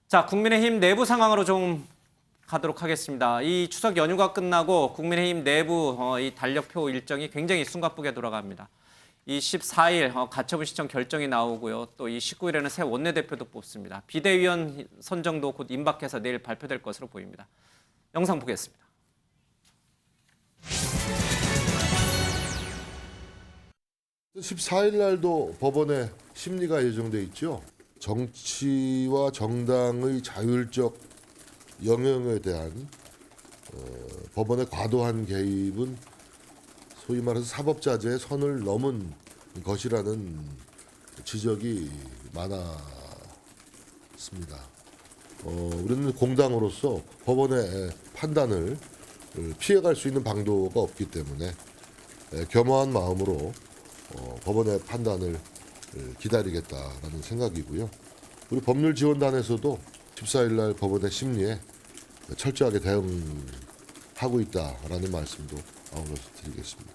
자, 국민의힘 내부 상황으로 좀 가도록 하겠습니다. 이 추석 연휴가 끝나고 국민의힘 내부 이 달력표 일정이 굉장히 숨가쁘게 돌아갑니다. 이 14일 가처분 신청 결정이 나오고요. 또 이 19일에는 새 원내대표도 뽑습니다. 비대위원 선정도 곧 임박해서 내일 발표될 것으로 보입니다. 영상 보겠습니다. (14일) 날도 법원에 심리가 예정돼 있죠. 정치와 정당의 자율적 영역에 대한 법원의 과도한 개입은 소위 말해서 사법자재의 선을 넘은 것이라는 지적이 많았습니다. 우리는 공당으로서 법원의 판단을 피해갈 수 있는 방도가 없기 때문에 겸허한 마음으로 법원의 판단을 기다리겠다라는 생각이고요. 우리 법률지원단에서도 14일 날 법원의 심리에 철저하게 대응하고 있다라는 말씀도 아울러서 드리겠습니다.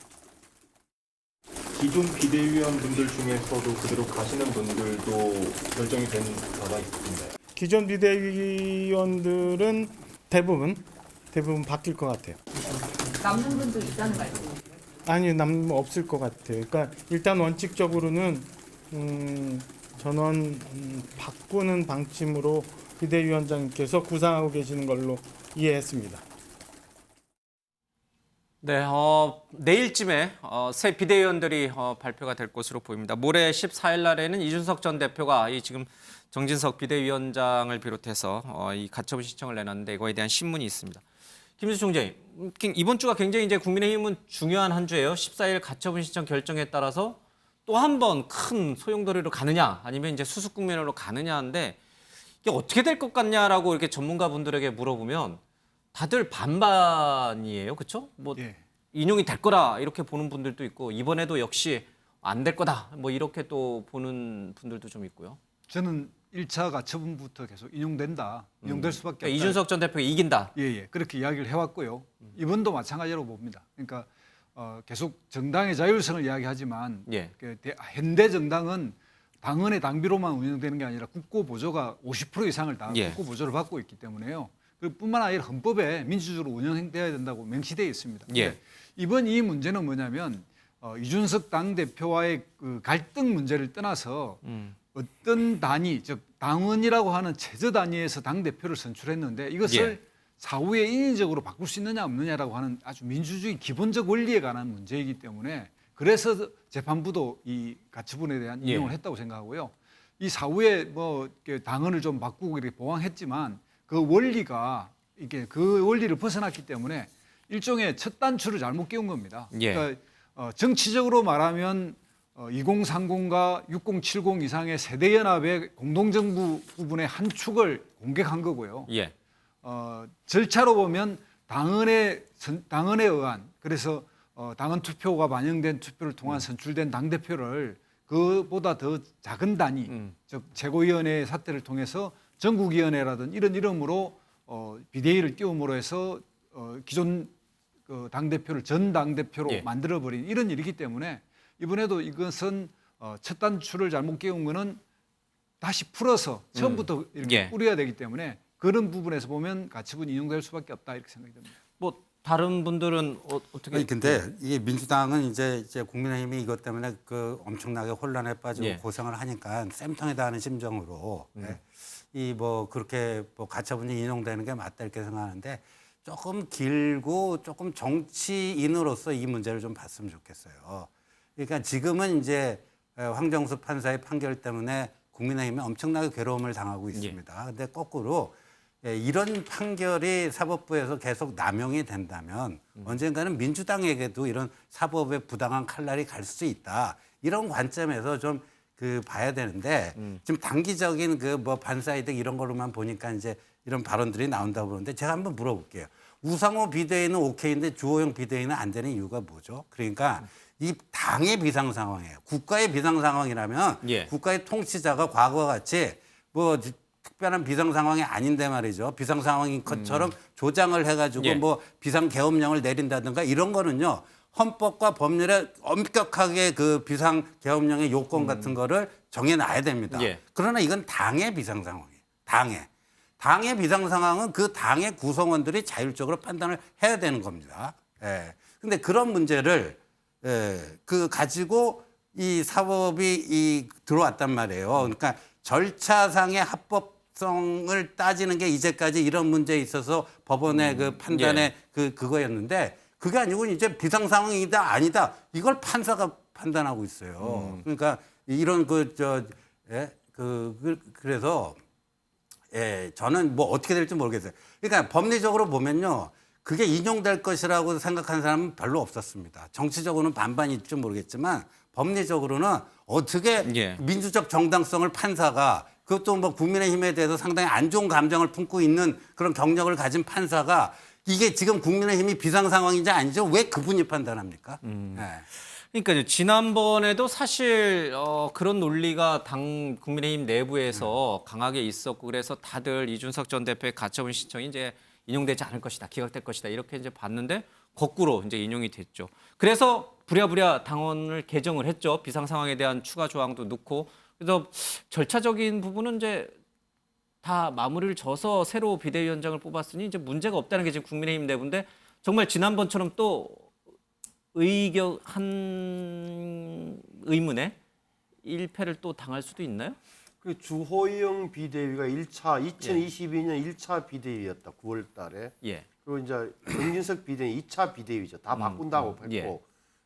기존 비대위원분들 중에서도 그대로 가시는 분들도 결정이 된 바가 있습니다. 기존 비대위원들은 대부분 바뀔 것 같아요. 남는 분도 있다는 말씀이세요? 아니, 없을 것 같아요. 그러니까 일단 원칙적으로는 전원 바꾸는 방침으로 비대위원장님께서 구상하고 계시는 걸로 이해했습니다. 네, 내일쯤에 새 비대위원들이 발표가 될 것으로 보입니다. 모레 14일 날에는 이준석 전 대표가 이 지금 정진석 비대위원장을 비롯해서 이 가처분 신청을 내놨는데 이거에 대한 신문이 있습니다. 김수주 총재님, 이번 주가 굉장히 이제 국민의힘은 중요한 한 주예요. 14일 가처분 신청 결정에 따라서 또 한 번 큰 소용돌이로 가느냐 아니면 이제 수습 국면으로 가느냐인데 이게 어떻게 될 것 같냐라고 이렇게 전문가분들에게 물어보면 다들 반반이에요. 그렇죠? 뭐 예. 인용이 될 거라 이렇게 보는 분들도 있고 이번에도 역시 안 될 거다. 뭐 이렇게 또 보는 분들도 좀 있고요. 저는 1차 가처분부터 계속 인용될 수밖에 없다. 그러니까 이준석 전 대표가 이긴다. 예, 그렇게 이야기를 해왔고요. 이번도 마찬가지로 봅니다. 그러니까 계속 정당의 자율성을 이야기하지만 예. 현대 정당은 당헌의 당비로만 운영되는 게 아니라 국고 보조가 50% 이상을 다 예. 국고 보조를 받고 있기 때문에요. 뿐만 아니라 헌법에 민주주의로 운영돼야 된다고 명시되어 있습니다. 예. 이번 이 문제는 뭐냐면 이준석 당대표와의 그 갈등 문제를 떠나서 어떤 단위, 즉 당원이라고 하는 최저 단위에서 당대표를 선출했는데 이것을 예. 사후에 인위적으로 바꿀 수 있느냐 없느냐라고 하는 아주 민주주의 기본적 원리에 관한 문제이기 때문에 그래서 재판부도 이 가처분에 대한 예. 인용을 했다고 생각하고요. 이 사후에 뭐 당헌을 좀 바꾸고 이렇게 보완했지만 그 원리가 이게 그 원리를 벗어났기 때문에 일종의 첫 단추를 잘못 끼운 겁니다. 예. 그러니까 정치적으로 말하면 2030과 6070 이상의 세대연합의 공동정부 부분의 한 축을 공격한 거고요. 예. 절차로 보면 당헌에 의한 그래서 당헌 투표가 반영된 투표를 통한 선출된 당대표를 그보다 더 작은 단위, 즉 최고위원회 사태를 통해서 전국위원회라든 이런 이름으로 비대위를 띄움으로 해서 기존 그 당대표를 전 당대표로 예. 만들어버린 이런 일이기 때문에 이번에도 이것은 첫 단추를 잘못 끼운 거는 다시 풀어서 처음부터 이렇게 예. 뿌려야 되기 때문에 그런 부분에서 보면 가처분 인용될 수밖에 없다 이렇게 생각이 됩니다. 뭐 다른 분들은 어떻게? 아니 근데 이게 민주당은 이제 국민의힘이 이것 때문에 그 엄청나게 혼란에 빠지고 예. 고생을 하니까 쌤통에다 하는 심정으로 이 뭐 그렇게 뭐 가처분이 인용되는 게 맞다 이렇게 생각하는데 조금 길고 조금 정치인으로서 이 문제를 좀 봤으면 좋겠어요. 그러니까 지금은 이제 황정수 판사의 판결 때문에 국민의힘이 엄청나게 괴로움을 당하고 있습니다. 근데 거꾸로 이런 판결이 사법부에서 계속 남용이 된다면 언젠가는 민주당에게도 이런 사법의 부당한 칼날이 갈 수 있다. 이런 관점에서 좀 봐야 되는데 지금 단기적인 그 뭐 반사이득 이런 걸로만 보니까 이제 이런 발언들이 나온다고 그러는데 제가 한번 물어볼게요. 우상호 비대위는 오케이인데 주호영 비대위는 안 되는 이유가 뭐죠? 그러니까 이 당의 비상 상황이에요. 국가의 비상 상황이라면 예. 국가의 통치자가 과거와 같이 뭐 특별한 비상 상황이 아닌데 말이죠. 비상 상황인 것처럼 조장을 해가지고 예. 뭐 비상 계엄령을 내린다든가 이런 거는요. 헌법과 법률에 엄격하게 그 비상 계엄령의 요건 같은 거를 정해놔야 됩니다. 예. 그러나 이건 당의 비상 상황이에요. 당의. 당의 비상 상황은 그 당의 구성원들이 자율적으로 판단을 해야 되는 겁니다. 예. 근데 그런 문제를 그 가지고 이 사법이 들어왔단 말이에요. 그러니까 절차상의 합법성을 따지는 게 이제까지 이런 문제에 있어서 법원의 그 판단의 그거였는데 그게 아니고 이제 비상 상황이다 아니다 이걸 판사가 판단하고 있어요. 그러니까 이런 그래서 저는 뭐 어떻게 될지 모르겠어요. 그러니까 법리적으로 보면요. 그게 인용될 것이라고 생각하는 사람은 별로 없었습니다. 정치적으로는 반반일지 모르겠지만 법리적으로는 어떻게 예. 민주적 정당성을 판사가 그것도 뭐 국민의힘에 대해서 상당히 안 좋은 감정을 품고 있는 그런 경력을 가진 판사가 이게 지금 국민의힘이 비상 상황인지 아니죠? 왜 그분이 판단합니까? 그러니까요. 지난번에도 사실 그런 논리가 당 국민의힘 내부에서 강하게 있었고 그래서 다들 이준석 전 대표의 가처분 신청이 이제 인용되지 않을 것이다, 기각될 것이다 이렇게 이제 봤는데 거꾸로 이제 인용이 됐죠. 그래서 부랴부랴 당원을 개정을 했죠. 비상 상황에 대한 추가 조항도 넣고 그래서 절차적인 부분은 이제 다 마무리를 져서 새로 비대위원장을 뽑았으니 이제 문제가 없다는 게 지금 국민의힘 내부인데 정말 지난번처럼 또 한 의문에 1패를 또 당할 수도 있나요? 그 주호영 비대위가 2022년 1차 비대위였다. 9월 달에. 예. 그리고 이제 정진석 비대위 2차 비대위죠. 다 바꾼다고 했고. 예.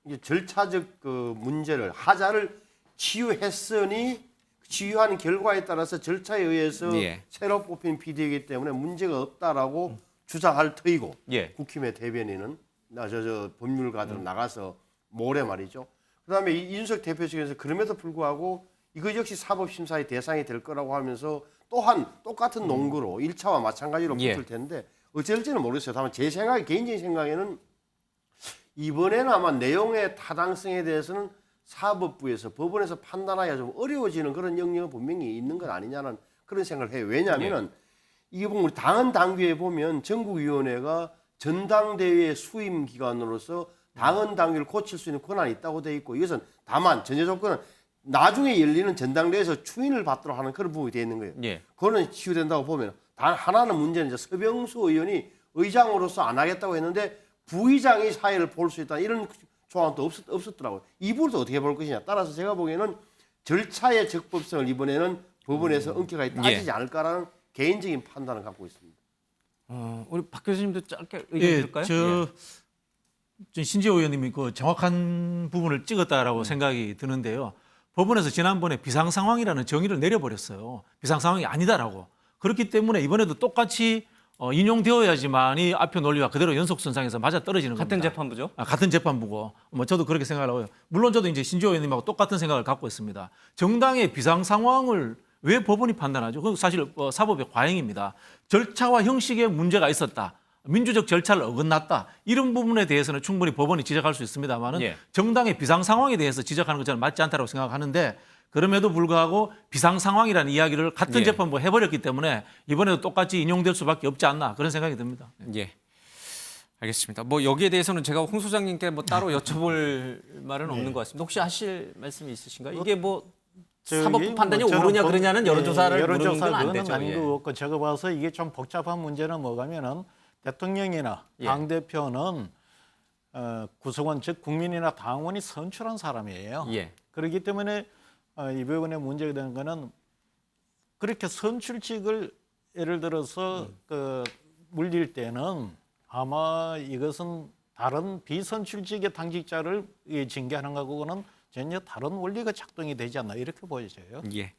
이제 절차적 그 문제를 하자를 치유했으니 치유하는 결과에 따라서 절차에 의해서 예. 새로 뽑힌 비대위이기 때문에 문제가 없다라고 주장할 터이고 예. 국힘의 대변인은 저 법률가들은 나가서 모레 말이죠. 그다음에 이준석 대표 측에서 그럼에도 불구하고 이거 역시 사법심사의 대상이 될 거라고 하면서 또한 똑같은 논거로 1차와 마찬가지로 예. 붙을 텐데 어쩔지는 모르겠어요. 다만 제 생각에 개인적인 생각에는 이번에는 아마 내용의 타당성에 대해서는 사법부에서 법원에서 판단하기가 좀 어려워지는 그런 영역은 분명히 있는 건 아니냐는 그런 생각을 해요. 왜냐하면 이게 보면 우리 당헌 당규에 보면 전국위원회가 전당대회 수임 기관으로서 당헌 당규를 고칠 수 있는 권한이 있다고 돼 있고 이것은 다만 전제 조건은 나중에 열리는 전당대회에서 추인을 받도록 하는 그런 부분이 되어 있는 거예요. 예. 그거는 치유된다고 보면 단 하나는 문제는 이제 서병수 의원이 의장으로서 안 하겠다고 했는데 부의장이 사회를 볼 수 있다 이런 조항도 없었더라고요. 이 부분도 어떻게 볼 것이냐. 따라서 제가 보기에는 절차의 적법성을 이번에는 법원에서 엄격하게 따지지 않을까라는 개인적인 판단을 갖고 있습니다. 우리 박 교수님도 짧게 의견 들을까요? 저 신지호 의원님이 그 정확한 부분을 찍었다라고 생각이 드는데요. 법원에서 지난번에 비상 상황이라는 정의를 내려버렸어요. 비상 상황이 아니다라고. 그렇기 때문에 이번에도 똑같이 인용되어야지만이 앞에 논리와 그대로 연속선상에서 맞아 떨어지는 겁니다. 같은 재판부죠? 같은 재판부고. 뭐 저도 그렇게 생각을 하고요. 물론 저도 이제 신지호 의원님하고 똑같은 생각을 갖고 있습니다. 정당의 비상 상황을 왜 법원이 판단하죠? 그건 사실 사법의 과잉입니다. 절차와 형식에 문제가 있었다. 민주적 절차를 어긋났다. 이런 부분에 대해서는 충분히 법원이 지적할 수 있습니다만은 정당의 비상 상황에 대해서 지적하는 것 저는 맞지 않다고 생각하는데 그럼에도 불구하고 비상 상황이라는 이야기를 같은 재판부가 해버렸기 때문에 이번에도 똑같이 인용될 수밖에 없지 않나 그런 생각이 듭니다. 예. 알겠습니다. 뭐 여기에 대해서는 제가 홍 소장님께 뭐 따로 여쭤볼 말은 없는 것 같습니다. 혹시 하실 말씀이 있으신가요? 이게 뭐 사법부 판단이 옳으냐 그러냐는 여론조사를 물으는 건 안 되죠. 난이도 없고 제가 봐서 이게 좀 복잡한 문제는 뭐냐면은 대통령이나 당대표는 구성원 즉 국민이나 당원이 선출한 사람이에요. 그렇기 때문에 이번에 문제가 되는 거는 그렇게 선출직을 예를 들어서 물릴 때는 아마 이것은 다른 비선출직의 당직자를 징계하는 거하고는 전혀 다른 원리가 작동이 되지 않나 이렇게 보여져요. 예.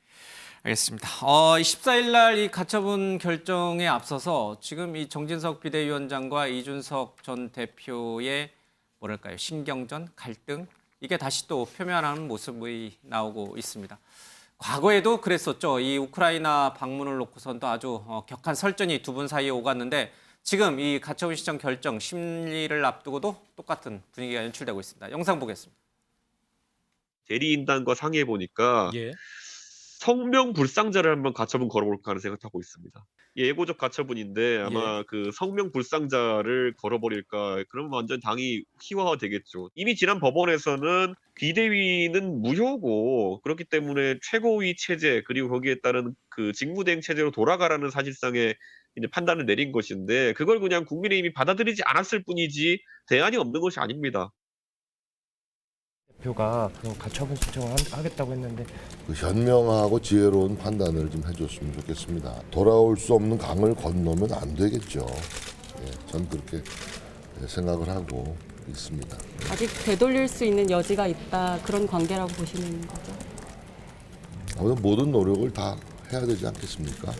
알겠습니다. 14일 날 이 가처분 결정에 앞서서 지금 이 정진석 비대위원장과 이준석 전 대표의 뭐랄까요? 신경전, 갈등 이게 다시 또 표면하는 모습이 나오고 있습니다. 과거에도 그랬었죠. 이 우크라이나 방문을 놓고선도 아주 격한 설전이 두 분 사이에 오갔는데 지금 이 가처분 신청 결정 심리를 앞두고도 똑같은 분위기가 연출되고 있습니다. 영상 보겠습니다. 대리인단과 상의해 보니까 성명 불상자를 한번 가처분 걸어볼까 하는 생각하고 있습니다. 예고적 가처분인데 아마 그 성명 불상자를 걸어버릴까 그러면 완전 당이 희화화 되겠죠. 이미 지난 법원에서는 비대위는 무효고 그렇기 때문에 최고위 체제 그리고 거기에 따른 그 직무대행 체제로 돌아가라는 사실상의 이제 판단을 내린 것인데 그걸 그냥 국민의힘이 받아들이지 않았을 뿐이지 대안이 없는 것이 아닙니다. 대표가 그 가처분 신청을 하겠다고 했는데 그 현명하고 지혜로운 판단을 좀 해줬으면 좋겠습니다. 돌아올 수 없는 강을 건너면 안 되겠죠. 전 그렇게 생각을 하고 있습니다. 아직 되돌릴 수 있는 여지가 있다 그런 관계라고 보시는 거죠? 아무튼 모든 노력을 다 해야 되지 않겠습니까?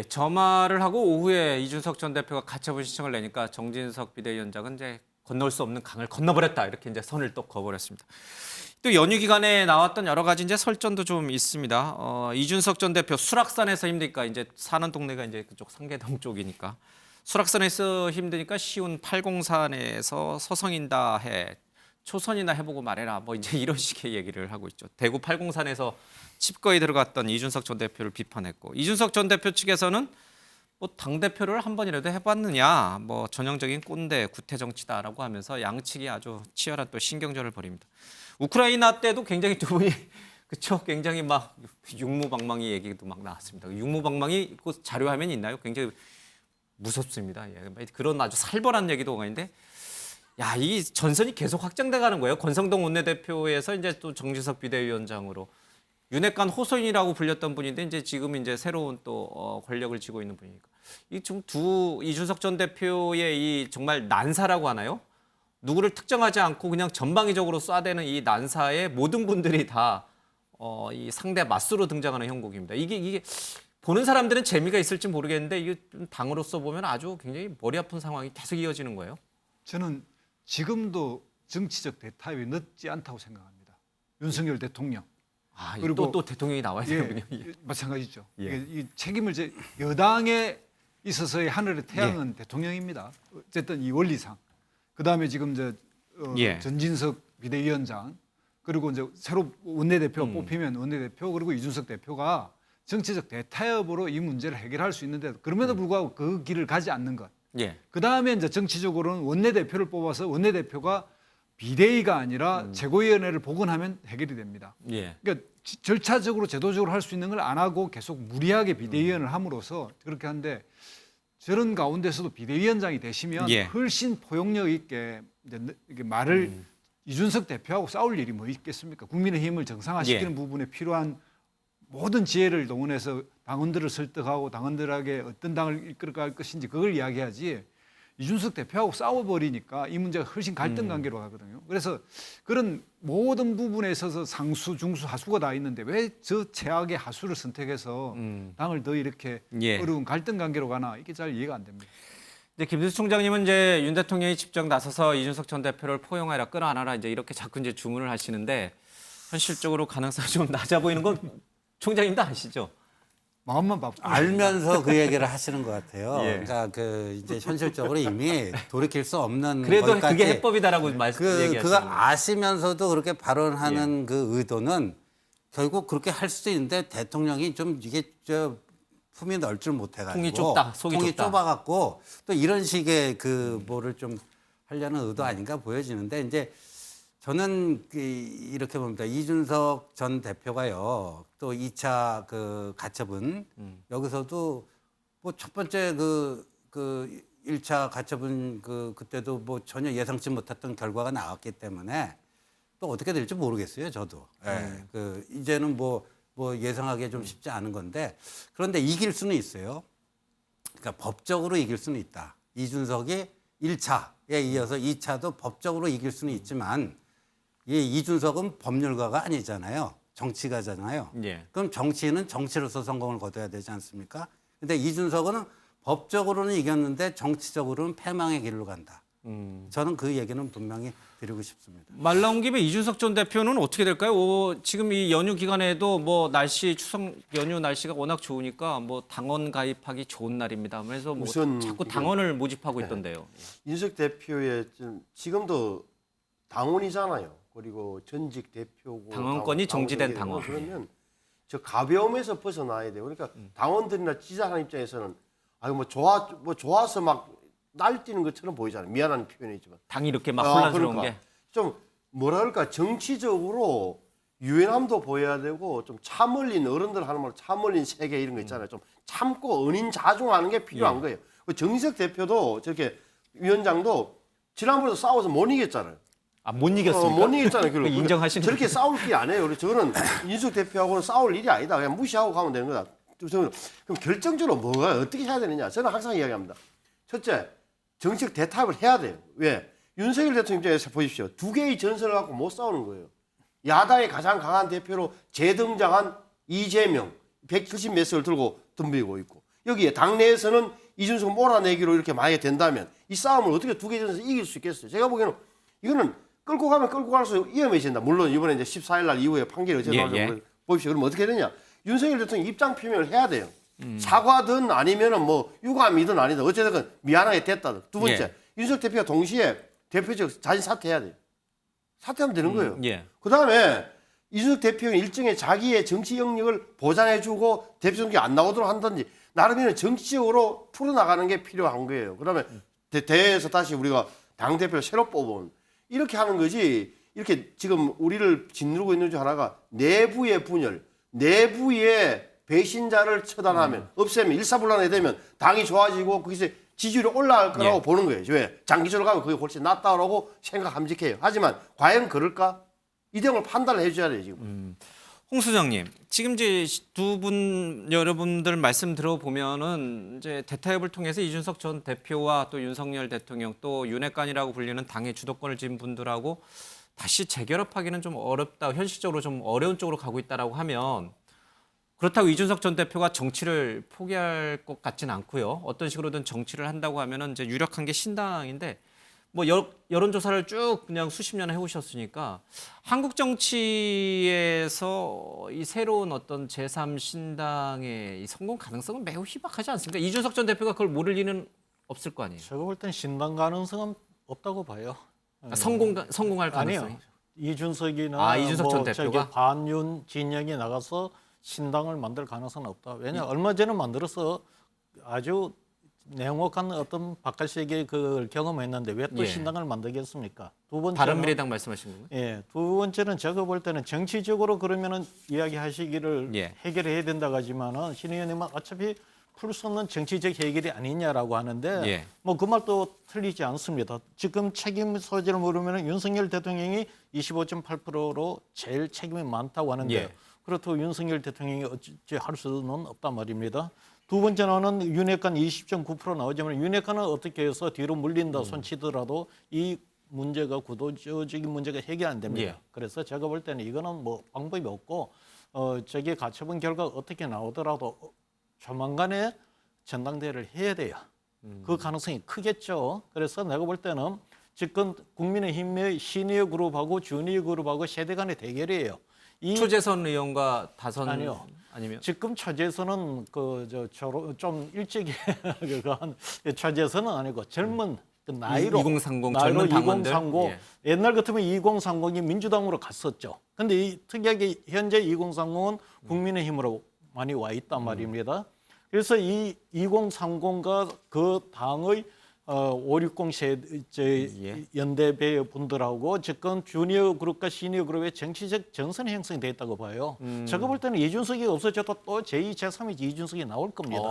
점화를 하고 오후에 이준석 전 대표가 가처분 신청을 내니까 정진석 비대위원장은 이제 건널 수 없는 강을 건너버렸다 이렇게 이제 선을 또 그어버렸습니다. 또 연휴 기간에 나왔던 여러 가지 이제 설전도 좀 있습니다. 이준석 전 대표 수락산에서 힘드니까 이제 사는 동네가 이제 그쪽 상계동 쪽이니까 수락산에서 힘드니까 쉬운 803에서 서성인다 해 초선이나 해보고 말해라 뭐 이제 이런 식의 얘기를 하고 있죠. 대구 803에서 칩거에 들어갔던 이준석 전 대표를 비판했고 이준석 전 대표 측에서는 뭐 당대표를 한 번이라도 해봤느냐 뭐 전형적인 꼰대 구태 정치다라고 하면서 양측이 아주 치열한 또 신경전을 벌입니다. 우크라이나 때도 굉장히 두 분이 그쵸 굉장히 막 육무방망이 얘기도 막 나왔습니다. 육무방망이 그 자료 화면이 있나요? 굉장히 무섭습니다. 그런 아주 살벌한 얘기도 있는데 야, 이 전선이 계속 확장돼 가는 거예요. 권성동 원내대표에서 이제 또 정진석 비대위원장으로 윤핵관 호소인이라고 불렸던 분인데 이제 지금 이제 새로운 또 권력을 쥐고 있는 분이니까 이 지금 이준석 전 대표의 이 정말 난사라고 하나요? 누구를 특정하지 않고 그냥 전방위적으로 쏴대는 이 난사에 모든 분들이 다 이 상대 맞수로 등장하는 형국입니다. 이게 보는 사람들은 재미가 있을지 모르겠는데 이게 당으로서 보면 아주 굉장히 머리 아픈 상황이 계속 이어지는 거예요. 저는 지금도 정치적 대타협이 늦지 않다고 생각합니다. 윤석열 대통령. 그리고 또 대통령이 나와야 되는군요. 마찬가지죠. 이 책임을 여당에 있어서의 하늘의 태양은 대통령입니다. 어쨌든 이 원리상. 그다음에 지금 전진석 비대위원장 그리고 이제 새로 원내대표가 뽑히면 원내대표 그리고 이준석 대표가 정치적 대타협으로 이 문제를 해결할 수 있는데 그럼에도 불구하고 그 길을 가지 않는 것. 그다음에 이제 정치적으로는 원내대표를 뽑아서 원내대표가 비대위가 아니라 최고위원회를 복원하면 해결이 됩니다. 그러니까 절차적으로 제도적으로 할 수 있는 걸 안 하고 계속 무리하게 비대위원을 함으로써 그렇게 하는데 저런 가운데서도 비대위원장이 되시면 훨씬 포용력 있게 이제 말을 이준석 대표하고 싸울 일이 뭐 있겠습니까? 국민의힘을 정상화시키는 부분에 필요한 모든 지혜를 동원해서 당원들을 설득하고 당원들에게 어떤 당을 이끌어갈 것인지 그걸 이야기하지 이준석 대표하고 싸워버리니까 이 문제가 훨씬 갈등 관계로 가거든요. 그래서 그런 모든 부분에 있어서 상수, 중수, 하수가 다 있는데 왜 저 최악의 하수를 선택해서 당을 더 이렇게 어려운 갈등 관계로 가나 이게 잘 이해가 안 됩니다. 김두수 총장님은 이제 윤 대통령이 직접 나서서 이준석 전 대표를 포용하라 끌어안아라 이제 이렇게 자꾸 이제 주문을 하시는데 현실적으로 가능성이 좀 낮아 보이는 건 총장님도 아시죠? 마음만 바쁘 알면서 그 얘기를 하시는 것 같아요. 그러니까 이제 현실적으로 이미 돌이킬 수 없는 그래도 그게 해법이다라고 얘기하시는 그거 아시면서도 그렇게 발언하는 그 의도는 결국 그렇게 할 수도 있는데 대통령이 좀 이게 품이 넓 줄 못해가지고 통이 좁다, 통이 좁아갖고 또 이런 식의 그 뭐를 좀 하려는 의도 아닌가 보여지는데 이제 저는 이렇게 봅니다. 이준석 전 대표가요. 또 2차 그 가처분 여기서도 뭐 첫 번째 그 1차 가처분 그때도 뭐 전혀 예상치 못했던 결과가 나왔기 때문에 또 어떻게 될지 모르겠어요. 저도. 이제는 뭐 예상하기 좀 쉽지 않은 건데 그런데 이길 수는 있어요. 그러니까 법적으로 이길 수는 있다. 이준석이 1차에 이어서 2차도 법적으로 이길 수는 있지만 이준석은 법률가가 아니잖아요. 정치가잖아요. 그럼 정치인은 정치로서 성공을 거둬야 되지 않습니까? 근데 이준석은 법적으로는 이겼는데 정치적으로는 패망의 길로 간다. 저는 그 얘기는 분명히 드리고 싶습니다. 말 나온 김에 이준석 전 대표는 어떻게 될까요? 지금 이 연휴 기간에도 뭐 추석 연휴 날씨가 워낙 좋으니까 뭐 당원 가입하기 좋은 날입니다. 그래서 뭐 자꾸 당원을 모집하고 있던데요. 이준석 대표의 지금도 당원이잖아요. 그리고 전직 대표고 당원권이 정지된 당원. 그러면 저 가벼움에서 벗어나야 돼요. 그러니까 당원들이나 지지하는 입장에서는 아유 뭐 좋아서 막 날뛰는 것처럼 보이잖아요. 미안한 표현이지만 당이 이렇게 막 혼란스러운 그러니까 게 좀 뭐라 그럴까 정치적으로 유연함도 보여야 되고 좀 참을린 어른들 하는 말로 참을린 세계 이런 거 있잖아요. 좀 참고 은인자중하는 게 필요한 거예요. 정진석 대표도 저렇게 위원장도 지난번에도 싸워서 못 이겼잖아요. 아, 못 이겼습니까? 못 이겼잖아요. 그거 인정하시는 저렇게 싸울 게 아니에요. 그래서 저는 이준석 대표하고는 싸울 일이 아니다. 그냥 무시하고 가면 되는 거다. 저는 그럼 결정적으로 뭐가 어떻게 해야 되느냐. 저는 항상 이야기합니다. 첫째, 정치적 대타협을 해야 돼요. 왜? 윤석열 대통령 입장에서 보십시오. 두 개의 전선을 갖고 못 싸우는 거예요. 야당의 가장 강한 대표로 재등장한 이재명 170 몇 석을 들고 덤비고 있고 여기에 당내에서는 이준석 몰아내기로 이렇게 만약에 된다면 이 싸움을 어떻게 두 개 전선에서 이길 수 있겠어요? 제가 보기에는 이거는 끌고 가면 끌고 갈수록 위험해진다. 물론 이번에 이제 14일 날 이후에 판결이 어떻게 나오죠? 보십시오. 그럼 어떻게 되냐? 윤석열 대통령 입장 표명을 해야 돼요. 사과든 아니면은 뭐 유감이든 아니든 어쨌든 미안하게 됐다든. 두 번째, 윤석열 대표가 동시에 대표적 자진 사퇴해야 돼요. 사퇴하면 되는 거예요. 그다음에 이준석 대표는 일정의 자기의 정치 영역을 보장해주고 대표 선거에 안 나오도록 한다든지 나름대로 정치적으로 풀어나가는 게 필요한 거예요. 그다음에 대회에서 다시 우리가 당 대표를 새로 뽑은 이렇게 하는 거지. 이렇게 지금 우리를 짓누르고 있는 중 하나가 내부의 분열, 내부의 배신자를 처단하면 없애면 일사불란하게 되면 당이 좋아지고 거기서 지지율이 올라갈 거라고 보는 거예요. 왜? 장기적으로 가면 그게 훨씬 낫다라고 생각함직해요. 하지만 과연 그럴까? 이 내용을 판단을 해줘야 돼요, 지금. 홍 수장님, 지금 이제 두 분 여러분들 말씀 들어보면은 이제 대타협을 통해서 이준석 전 대표와 또 윤석열 대통령 또 윤핵관이라고 불리는 당의 주도권을 쥔 분들하고 다시 재결합하기는 좀 어렵다, 현실적으로 좀 어려운 쪽으로 가고 있다라고 하면 그렇다고 이준석 전 대표가 정치를 포기할 것 같지는 않고요. 어떤 식으로든 정치를 한다고 하면은 이제 유력한 게 신당인데 뭐 여론조사를 쭉 그냥 수십 년 해오셨으니까 한국 정치에서 이 새로운 어떤 제3신당의 이 성공 가능성은 매우 희박하지 않습니까? 이준석 전 대표가 그걸 모를 리는 없을 거 아니에요. 제가 볼 땐 신당 가능성은 없다고 봐요. 성공할 가능성이? 아니요. 이준석이나 이준석 전 대표가 반윤 진영이 나가서 신당을 만들 가능성은 없다. 왜냐 얼마 전에 만들어서 아주 냉혹한 어떤 바깥 세계 그걸 경험했는데 왜 또 신당을 만들겠습니까? 두 번째는 바른미래당 말씀하신 건가요? 예, 두 번째는 제가 볼 때는 정치적으로 그러면은 이야기하시기를 해결해야 된다고 하지만은 신 의원님은 어차피 풀 수 없는 정치적 해결이 아니냐라고 하는데 뭐 그 말도 틀리지 않습니다. 지금 책임 소재를 물으면 윤석열 대통령이 25.8%로 제일 책임이 많다고 하는데 그렇다고 윤석열 대통령이 어찌 할 수는 없단 말입니다. 두 번째는 윤핵관 20.9% 나오지만 윤핵관은 어떻게 해서 뒤로 물린다 손치더라도 이 문제가 구도적인 문제가 해결 안 됩니다. 그래서 제가 볼 때는 이거는 뭐 방법이 없고 저게 가처분 결과가 어떻게 나오더라도 조만간에 전당대회를 해야 돼요. 그 가능성이 크겠죠. 그래서 내가 볼 때는 지금 국민의힘의 시니어 그룹하고 주니어 그룹하고 세대 간의 대결이에요. 초재선 의원과 다선 아니요. 아니면 지금 초재선은 좀 일찍 한 초재선은 아니고 젊은 그 나이로 2030 젊은 당원들 2030 옛날 같으면 2030이 민주당으로 갔었죠. 근데 특이하게 현재 2030은 국민의힘으로 많이 와 있단 말입니다. 그래서 이 2030과 그 당의 560 연대배 분들하고 지금 주니어 그룹과 시니어 그룹의 정치적 전선이 형성이 됐다고 봐요. 제가 볼 때는 이준석이 없어져도 또 제2, 제3의 이준석이 나올 겁니다.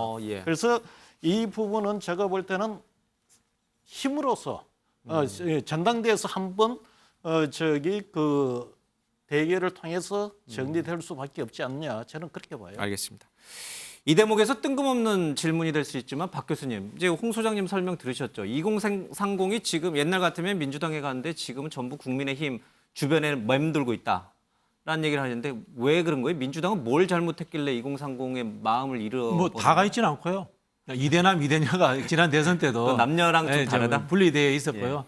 그래서 이 부분은 제가 볼 때는 힘으로써 전당대회에서 한번 그 대결을 통해서 정리될 수밖에 없지 않느냐 저는 그렇게 봐요. 알겠습니다. 이 대목에서 뜬금없는 질문이 될 수 있지만 박 교수님, 이제 홍 소장님 설명 들으셨죠? 2030이 지금 옛날 같으면 민주당에 갔는데 지금은 전부 국민의힘 주변에 맴돌고 있다라는 얘기를 하는데 왜 그런 거예요? 민주당은 뭘 잘못했길래 2030의 마음을 잃어? 뭐 다가 있지는 않고요. 이대남 이대녀가 지난 대선 때도 남녀랑 좀 다르다. 분리되어 있었고요.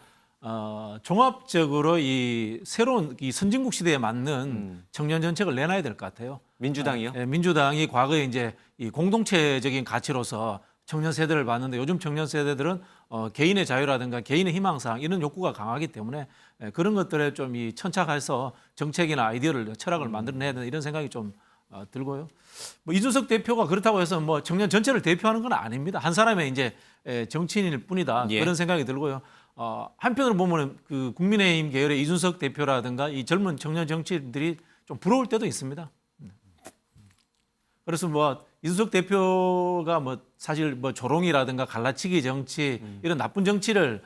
종합적으로 이 새로운 이 선진국 시대에 맞는 청년 정책을 내놔야 될 것 같아요. 민주당이요? 민주당이 과거에 이제 이 공동체적인 가치로서 청년 세대를 봤는데 요즘 청년 세대들은 개인의 자유라든가 개인의 희망사항 이런 욕구가 강하기 때문에 그런 것들에 좀 이 천착해서 정책이나 아이디어를 철학을 만들어내야 된다 이런 생각이 좀 들고요. 뭐 이준석 대표가 그렇다고 해서 뭐 청년 전체를 대표하는 건 아닙니다. 한 사람의 이제 정치인일 뿐이다 그런 생각이 들고요. 한편으로 보면 그 국민의힘 계열의 이준석 대표라든가 이 젊은 청년 정치인들이 좀 부러울 때도 있습니다. 그래서 뭐 이준석 대표가 뭐 사실 뭐 조롱이라든가 갈라치기 정치 이런 나쁜 정치를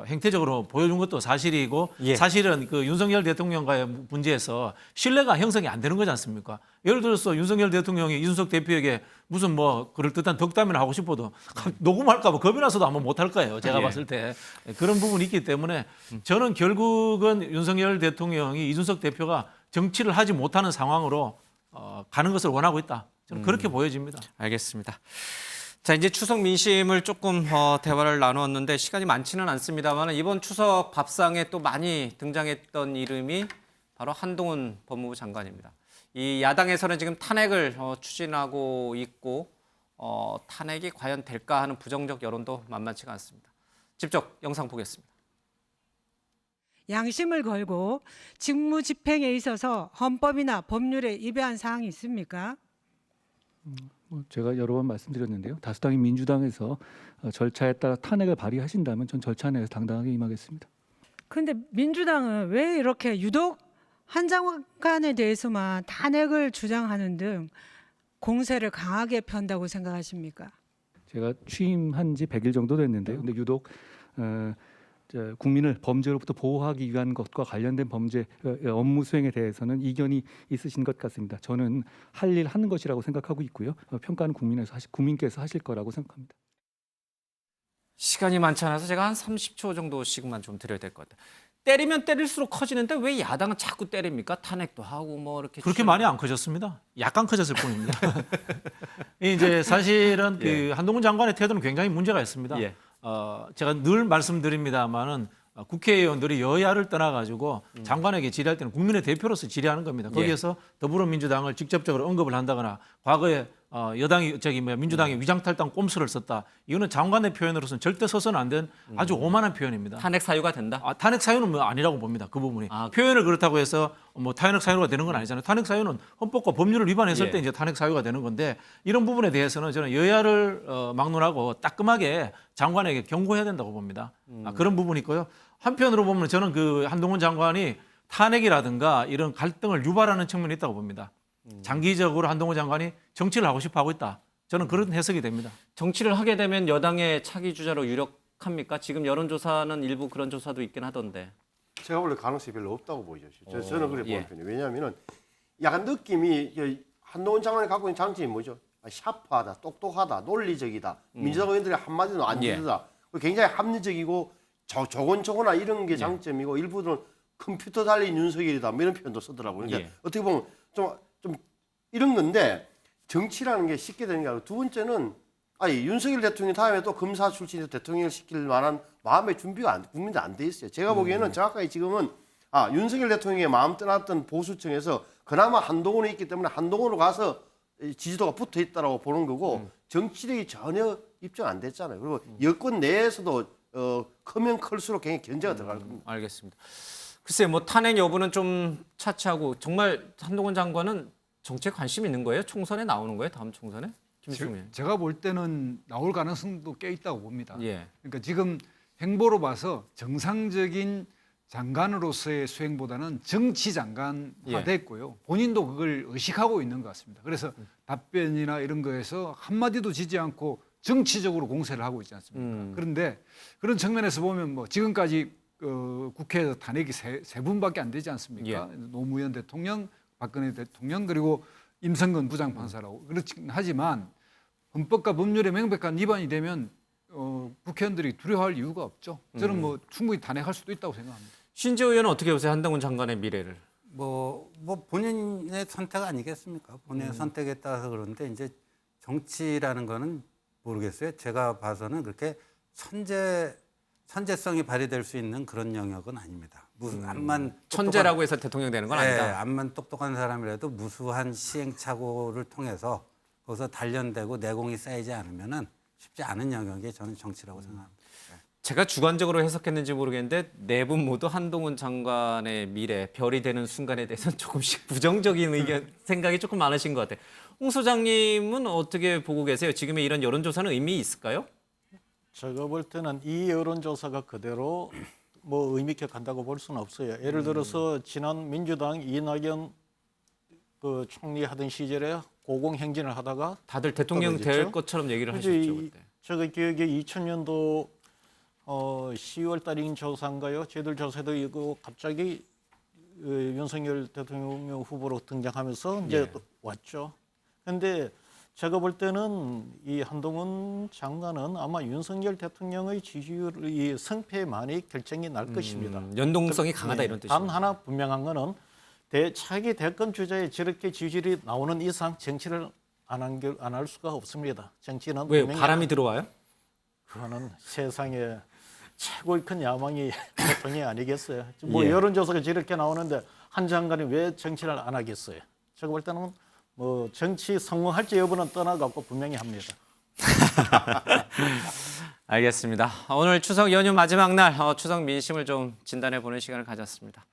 행태적으로 보여준 것도 사실이고 사실은 그 윤석열 대통령과의 문제에서 신뢰가 형성이 안 되는 거지 않습니까? 예를 들어서 윤석열 대통령이 이준석 대표에게 무슨 뭐 그럴듯한 덕담이나 하고 싶어도 녹음할까 봐 겁이 나서도 아마 못할 거예요. 제가 봤을 때 그런 부분이 있기 때문에 저는 결국은 윤석열 대통령이 이준석 대표가 정치를 하지 못하는 상황으로 가는 것을 원하고 있다. 저는 그렇게 보여집니다. 알겠습니다. 자, 이제 추석 민심을 조금 대화를 나누었는데 시간이 많지는 않습니다만 이번 추석 밥상에 또 많이 등장했던 이름이 바로 한동훈 법무부 장관입니다. 이 야당에서는 지금 탄핵을 추진하고 있고 탄핵이 과연 될까 하는 부정적 여론도 만만치가 않습니다. 직접 영상 보겠습니다. 양심을 걸고 직무 집행에 있어서 헌법이나 법률에 위배한 사항이 있습니까? 제가 여러 번 말씀드렸는데요. 다수당인 민주당에서 절차에 따라 탄핵을 발의하신다면 전 절차 내에서 당당하게 임하겠습니다. 그런데 민주당은 왜 이렇게 유독 한 장관에 대해서만 탄핵을 주장하는 등 공세를 강하게 편다고 생각하십니까? 제가 취임한 지 100일 정도 됐는데요. 근데 유독 국민을 범죄로부터 보호하기 위한 것과 관련된 범죄 업무 수행에 대해서는 이견이 있으신 것 같습니다. 저는 할 일 하는 것이라고 생각하고 있고요. 평가는 국민께서 하실 거라고 생각합니다. 시간이 많지 않아서 제가 한 30초 정도씩만 좀 드려야 될 것 같아요. 때리면 때릴수록 커지는데 왜 야당은 자꾸 때립니까? 탄핵도 하고 뭐 이렇게 그렇게 많이 안 커졌습니다. 약간 커졌을 뿐입니다. 이제 사실은 그 한동훈 장관의 태도는 굉장히 문제가 있습니다. 제가 늘 말씀드립니다만은 국회의원들이 여야를 떠나가지고 장관에게 질의할 때는 국민의 대표로서 질의하는 겁니다. 거기에서 더불어민주당을 직접적으로 언급을 한다거나 과거에 민주당이 위장탈당 꼼수를 썼다. 이거는 장관의 표현으로서는 절대 써서는 안 된 아주 오만한 표현입니다. 탄핵 사유가 된다? 탄핵 사유는 뭐 아니라고 봅니다. 그 부분이. 표현을 그렇다고 해서 뭐 탄핵 사유가 되는 건 아니잖아요. 탄핵 사유는 헌법과 법률을 위반했을 때 이제 탄핵 사유가 되는 건데 이런 부분에 대해서는 저는 여야를 막론하고 따끔하게 장관에게 경고해야 된다고 봅니다. 그런 부분이 있고요. 한편으로 보면 저는 그 한동훈 장관이 탄핵이라든가 이런 갈등을 유발하는 측면이 있다고 봅니다. 장기적으로 한동훈 장관이 정치를 하고 싶어 하고 있다. 저는 그런 해석이 됩니다. 정치를 하게 되면 여당의 차기 주자로 유력합니까? 지금 여론조사는 일부 그런 조사도 있긴 하던데. 제가 원래 가능성이 별로 없다고 보죠. 저는 그래 보는 편이에요. 왜냐하면 약간 느낌이 한동훈 장관이 갖고 있는 장점이 뭐죠? 샤프하다, 똑똑하다, 논리적이다. 민주당 의원들이 한마디도 안 지르다. 굉장히 합리적이고 조곤조곤한 이런 게 장점이고 일부들은 컴퓨터 달린 윤석열이다 뭐 이런 표현도 쓰더라고요. 그러니까 어떻게 보면 좀 이런 건데 정치라는 게 쉽게 되는 게 아니고 두 번째는 윤석열 대통령 다음에 또 검사 출신에서 대통령을 시킬 만한 마음의 준비가 국민들 안 돼 있어요. 제가 보기에는 정확하게 지금은 윤석열 대통령의 마음 떠났던 보수층에서 그나마 한동훈이 있기 때문에 한동훈으로 가서 지지도가 붙어 있다라고 보는 거고 정치력이 전혀 입증 안 됐잖아요. 그리고 여권 내에서도 크면 클수록 굉장히 견제가 들어갈 겁니다. 알겠습니다. 글쎄요, 뭐 탄핵 여부는 좀 차치하고 정말 한동훈 장관은 정치에 관심 있는 거예요? 총선에 나오는 거예요? 다음 총선에? 제가 볼 때는 나올 가능성도 꽤 있다고 봅니다. 그러니까 지금 행보로 봐서 정상적인 장관으로서의 수행보다는 정치 장관화됐고요. 본인도 그걸 의식하고 있는 것 같습니다. 그래서 답변이나 이런 거에서 한마디도 지지 않고 정치적으로 공세를 하고 있지 않습니까? 그런데 그런 측면에서 보면 뭐 지금까지 국회에서 탄핵이 세 분밖에 안 되지 않습니까? 노무현 대통령, 박근혜 대통령 그리고 임성근 부장판사라고 그렇긴 하지만 헌법과 법률에 명백한 위반이 되면 국회의원들이 두려워할 이유가 없죠. 저는 뭐 충분히 탄핵할 수도 있다고 생각합니다. 신지호 의원은 어떻게 보세요? 한동훈 장관의 미래를. 뭐 본인의 선택 아니겠습니까? 본인의 선택에 따라서 그런데 이제 정치라는 거는 모르겠어요. 제가 봐서는 그렇게 선제성이 발휘될 수 있는 그런 영역은 아닙니다. 무슨 암만 천재라고 해서 대통령 되는 건 아니다. 암만 똑똑한 사람이라도 무수한 시행착오를 통해서 거기서 단련되고 내공이 쌓이지 않으면은 쉽지 않은 영역이 저는 정치라고 생각합니다. 제가 주관적으로 해석했는지 모르겠는데 네 분 모두 한동훈 장관의 미래, 별이 되는 순간에 대해서는 조금씩 부정적인 의견, 생각이 조금 많으신 것 같아요. 홍 소장님은 어떻게 보고 계세요? 지금의 이런 여론조사는 의미 있을까요? 제가 볼 때는 이 여론조사가 그대로 뭐 의미 있게 간다고 볼 수는 없어요. 예를 들어서 지난 민주당 이낙연 그 총리 하던 시절에 고공행진을 하다가 다들 대통령 떨어졌죠. 될 것처럼 얘기를 하셨죠. 그때. 제가 기억에 2000년도 10월 달인 조사인가요? 저희들 조사도 이거 갑자기 윤석열 대통령 후보로 등장하면서 이제 또 왔죠. 그런데 제가 볼 때는 이 한동훈 장관은 아마 윤석열 대통령의 지지율, 이 성패만이 결정이 날 것입니다. 연동성이 강하다 이런 뜻이죠. 단 하나 분명한 거는 차기 대권 주자에 저렇게 지지율이 나오는 이상 정치를 안 할 수가 없습니다. 정치는 왜요? 분명히 바람이 들어와요? 그거는 세상에 최고의 큰 야망이 대통령이 아니겠어요. 뭐 예. 여론조사가 저렇게 나오는데 한 장관이 왜 정치를 안 하겠어요? 제가 볼 때는 뭐 정치 성공할지 여부는 떠나갖고 분명히 합니다. 알겠습니다. 오늘 추석 연휴 마지막 날 추석 민심을 좀 진단해 보는 시간을 가졌습니다.